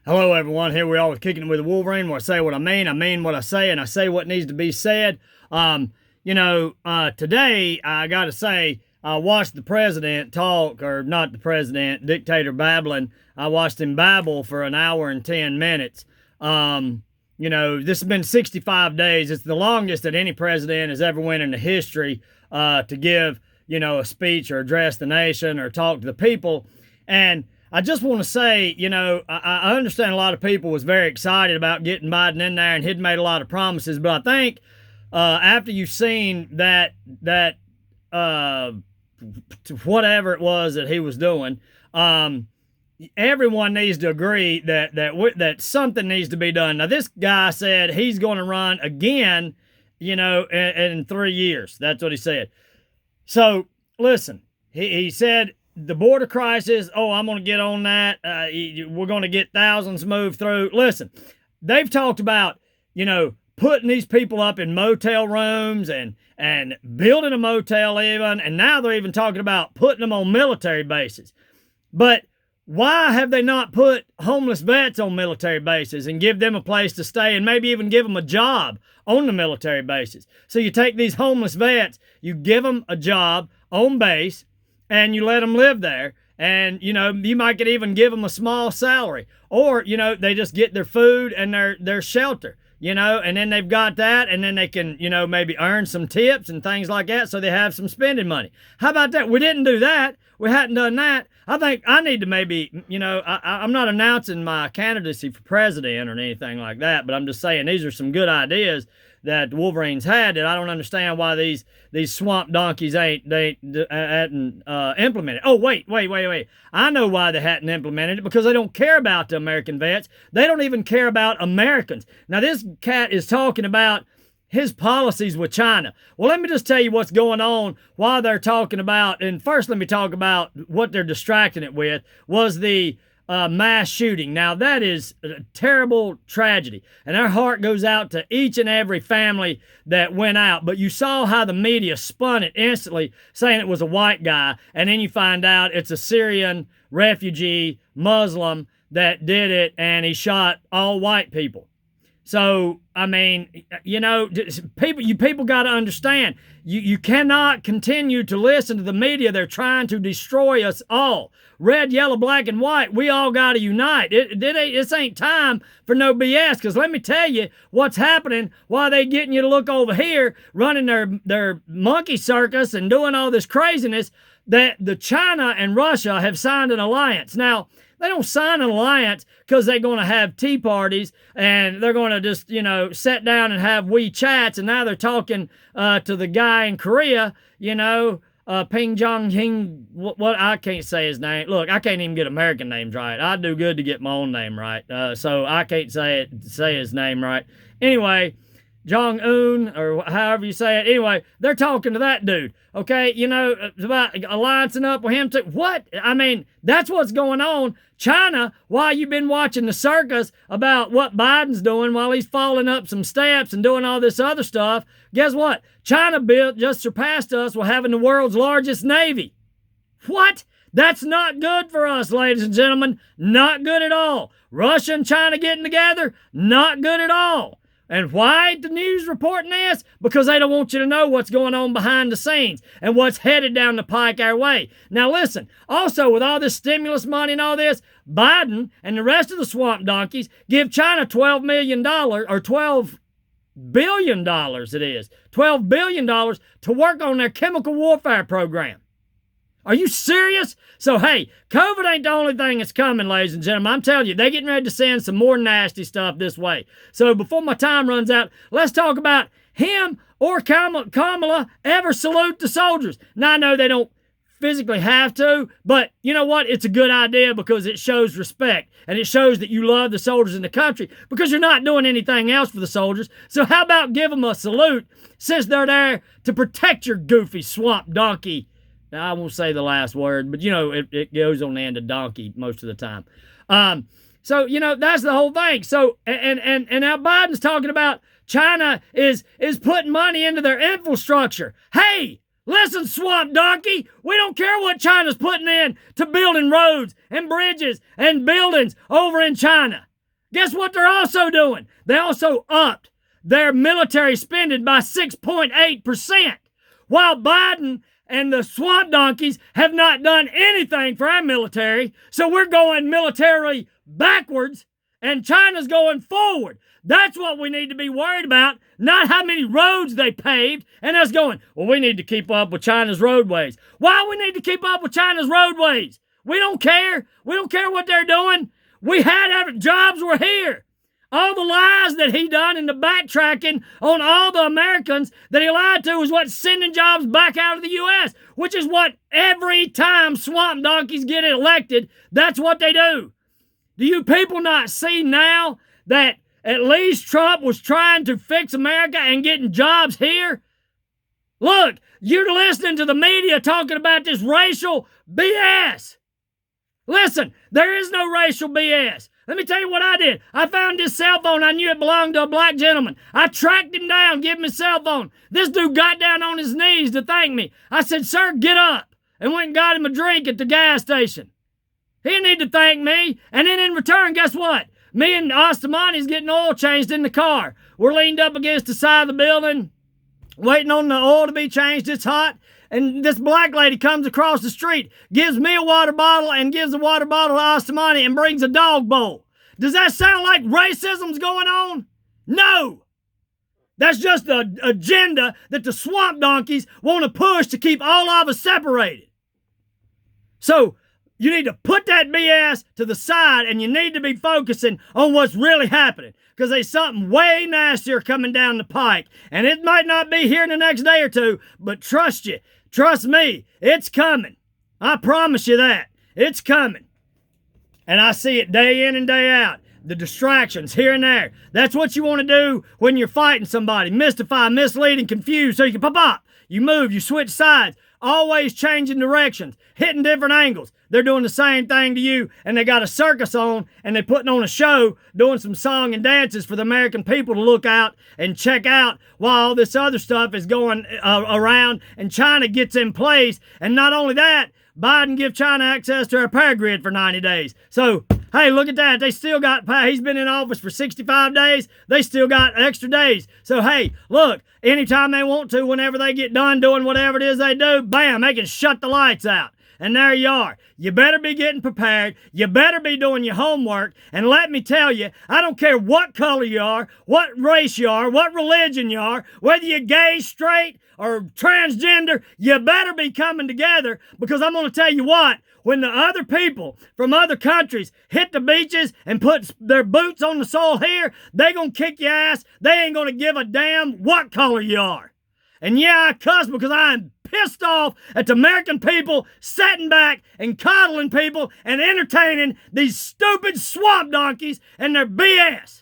Hello, everyone. Here we are with Kicking It with Wolverine, where I say what I mean what I say, and I say what needs to be said. Today, I got to say, I watched the president talk, or not the president, dictator babbling. I watched him babble for an hour and 10 minutes. This has been 65 days. It's the longest that any president has ever went into history to give, a speech or address the nation or talk to the people. And I just want to say, I understand a lot of people was very excited about getting Biden in there, and he'd made a lot of promises. But I think after you've seen that whatever it was that he was doing, everyone needs to agree that something needs to be done. Now, this guy said he's going to run again, in 3 years. That's what he said. So listen, he said, the border crisis, I'm going to get on that. We're going to get thousands moved through. Listen, they've talked about, putting these people up in motel rooms and building a motel even, and now they're even talking about putting them on military bases. But why have they not put homeless vets on military bases and give them a place to stay and maybe even give them a job on the military bases? So you take these homeless vets, you give them a job on base, and you let them live there, and, you might could even give them a small salary. Or, they just get their food and their shelter, and then they've got that, and then they can, maybe earn some tips and things like that, so they have some spending money. How about that? We didn't do that. We hadn't done that. I think I need to maybe, I'm not announcing my candidacy for president or anything like that, but I'm just saying these are some good ideas that Wolverine's had that I don't understand why these swamp donkeys hadn't implemented. Oh, wait. I know why they hadn't implemented it, because they don't care about the American vets. They don't even care about Americans. Now, this cat is talking about his policies with China. Well, let me just tell you what's going on while they're talking about, and first let me talk about what they're distracting it with, was the mass shooting. Now, that is a terrible tragedy, and our heart goes out to each and every family that went out. But you saw how the media spun it instantly, saying it was a white guy, and then you find out it's a Syrian refugee Muslim that did it, and he shot all white people. So, I mean, people got to understand, you cannot continue to listen to the media. They're trying to destroy us all. Red, yellow, black, and white, we all got to unite. This ain't time for no BS, because let me tell you what's happening while they getting you to look over here, running their monkey circus and doing all this craziness, that the China and Russia have signed an alliance. Now, they don't sign an alliance because they're going to have tea parties and they're going to just, sit down and have WeChats. And now they're talking to the guy in Korea, Ping Jong Hing. What I can't say his name. Look, I can't even get American names right. I'd do good to get my own name right. So I can't say his name right. Anyway, Jong-un, or however you say it. Anyway, they're talking to that dude, okay? It's about alliancing up with him too. What? I mean, that's what's going on. China, while you've been watching the circus about what Biden's doing while he's falling up some steps and doing all this other stuff, guess what? China just surpassed us with having the world's largest navy. What? That's not good for us, ladies and gentlemen. Not good at all. Russia and China getting together, not good at all. And why ain't the news reporting this? Because they don't want you to know what's going on behind the scenes and what's headed down the pike our way. Now listen, also with all this stimulus money and all this, Biden and the rest of the swamp donkeys give China $12 million, or $12 billion it is, $12 billion to work on their chemical warfare program. Are you serious? So, hey, COVID ain't the only thing that's coming, ladies and gentlemen. I'm telling you, they're getting ready to send some more nasty stuff this way. So before my time runs out, let's talk about him or Kamala ever salute the soldiers. Now, I know they don't physically have to, but you know what? It's a good idea because it shows respect, and it shows that you love the soldiers in the country because you're not doing anything else for the soldiers. So how about give them a salute since they're there to protect your goofy swamp donkey? Now, I won't say the last word, but, it goes on the end of donkey most of the time. So, that's the whole thing. So, and now Biden's talking about China is putting money into their infrastructure. Hey, listen, swamp donkey, we don't care what China's putting in to building roads and bridges and buildings over in China. Guess what they're also doing? They also upped their military spending by 6.8%, while Biden and the swamp donkeys have not done anything for our military. So we're going militarily backwards, and China's going forward. That's what we need to be worried about, not how many roads they paved, and us going, well, we need to keep up with China's roadways. Why we need to keep up with China's roadways? We don't care. We don't care what they're doing. We had our jobs were here. All the lies that he done and the backtracking on all the Americans that he lied to is what's sending jobs back out of the U.S., which is what every time swamp donkeys get elected, that's what they do. Do you people not see now that at least Trump was trying to fix America and getting jobs here? Look, you're listening to the media talking about this racial BS. Listen, there is no racial BS. Let me tell you what I did. I found this cell phone. I knew it belonged to a black gentleman. I tracked him down, gave him his cell phone. This dude got down on his knees to thank me. I said, sir, get up, and went and got him a drink at the gas station. He didn't need to thank me. And then in return, guess what? Me and Ostamani's getting oil changed in the car. We're leaned up against the side of the building, waiting on the oil to be changed. It's hot. And this black lady comes across the street, gives me a water bottle and gives a water bottle to Ostamani and brings a dog bowl. Does that sound like racism's going on? No. That's just the agenda that the swamp donkeys want to push to keep all of us separated. So you need to put that BS to the side, and you need to be focusing on what's really happening, because there's something way nastier coming down the pike. And it might not be here in the next day or two, but trust me, it's coming. I promise you that. It's coming. And I see it day in and day out. The distractions here and there. That's what you want to do when you're fighting somebody. Mystify, mislead, and confuse so you can pop up. You move, you switch sides. Always changing directions, hitting different angles. They're doing the same thing to you, and they got a circus on, and they're putting on a show, doing some song and dances for the American people to look out and check out while all this other stuff is going around, and China gets in place. And not only that, Biden gives China access to our power grid for 90 days. So, hey, look at that. They still got power. He's been in office for 65 days. They still got extra days. So, hey, look, anytime they want to, whenever they get done doing whatever it is they do, bam, they can shut the lights out. And there you are. You better be getting prepared. You better be doing your homework. And let me tell you, I don't care what color you are, what race you are, what religion you are, whether you're gay, straight, or transgender, you better be coming together, because I'm going to tell you what, when the other people from other countries hit the beaches and put their boots on the soil here, they going to kick your ass. They ain't going to give a damn what color you are. And yeah, I cuss because I'm pissed off at the American people sitting back and coddling people and entertaining these stupid swamp donkeys and their BS.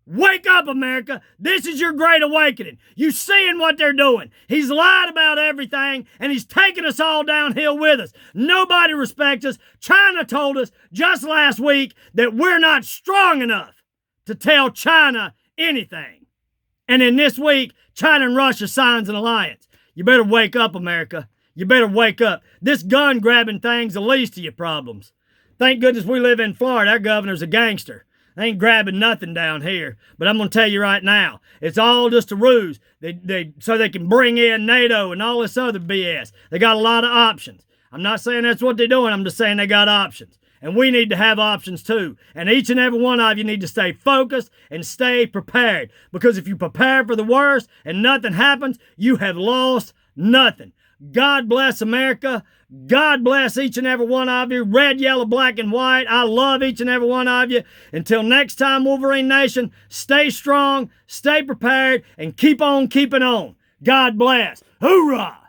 Wake up, America. This is your great awakening. You seeing what they're doing. He's lied about everything, and he's taking us all downhill with us. Nobody respects us. China told us just last week that we're not strong enough to tell China anything. And then this week, China and Russia signs an alliance. You better wake up, America. You better wake up. This gun-grabbing thing's the least of your problems. Thank goodness we live in Florida. Our governor's a gangster. They ain't grabbing nothing down here. But I'm going to tell you right now, it's all just a ruse. So they can bring in NATO and all this other BS. They got a lot of options. I'm not saying that's what they're doing. I'm just saying they got options. And we need to have options too. And each and every one of you need to stay focused and stay prepared. Because if you prepare for the worst and nothing happens, you have lost nothing. God bless America. God bless each and every one of you. Red, yellow, black, and white. I love each and every one of you. Until next time, Wolverine Nation, stay strong, stay prepared, and keep on keeping on. God bless. Hoorah!